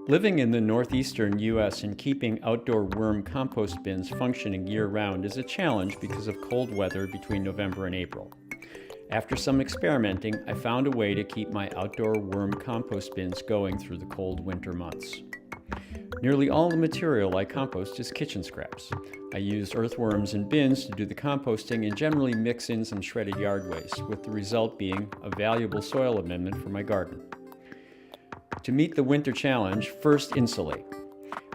Living in the northeastern U.S. and keeping outdoor worm compost bins functioning year-round is a challenge because of cold weather between November and April. After some experimenting, I found a way to keep my outdoor worm compost bins going through the cold winter months. Nearly all the material I compost is kitchen scraps. I use earthworms and bins to do the composting and generally mix in some shredded yard waste, with the result being a valuable soil amendment for my garden. To meet the winter challenge, first insulate.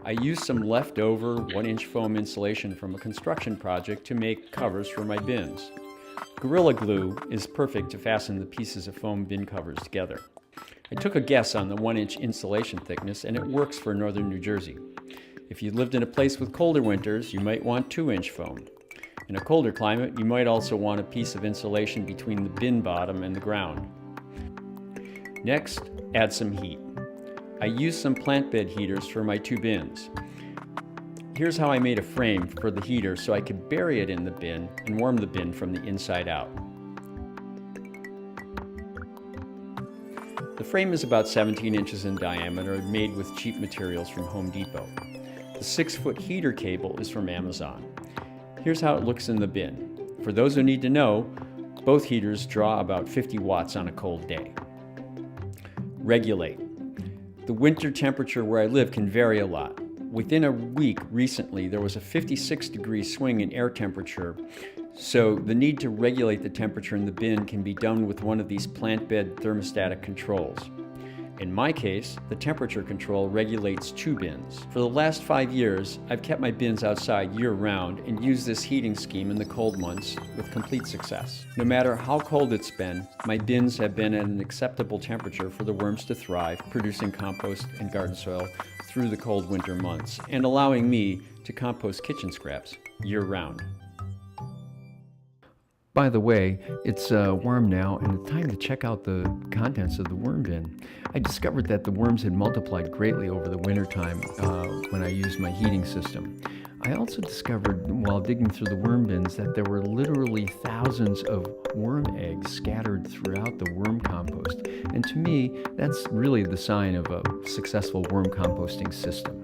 I used some leftover 1-inch foam insulation from a construction project to make covers for my bins. Gorilla Glue is perfect to fasten the pieces of foam bin covers together. I took a guess on the 1-inch insulation thickness and it works for northern New Jersey. If you lived in a place with colder winters, you might want 2-inch foam. In a colder climate, you might also want a piece of insulation between the bin bottom and the ground. Next, add some heat. I used some plant bed heaters for my 2 bins. Here's how I made a frame for the heater so I could bury it in the bin and warm the bin from the inside out. The frame is about 17 inches in diameter, made with cheap materials from Home Depot. The 6-foot heater cable is from Amazon. Here's how it looks in the bin. For those who need to know, both heaters draw about 50 watts on a cold day. Regulate. The winter temperature where I live can vary a lot. Within a week recently, there was a 56-degree swing in air temperature, so the need to regulate the temperature in the bin can be done with one of these plant bed thermostatic controls. In my case, the temperature control regulates 2 bins. For the last 5 years, I've kept my bins outside year-round and used this heating scheme in the cold months with complete success. No matter how cold it's been, my bins have been at an acceptable temperature for the worms to thrive, producing compost and garden soil through the cold winter months and allowing me to compost kitchen scraps year-round. By the way, it's warm now and it's time to check out the contents of the worm bin. I discovered that the worms had multiplied greatly over the wintertime when I used my heating system. I also discovered while digging through the worm bins that there were literally thousands of worm eggs scattered throughout the worm compost. And to me, that's really the sign of a successful worm composting system.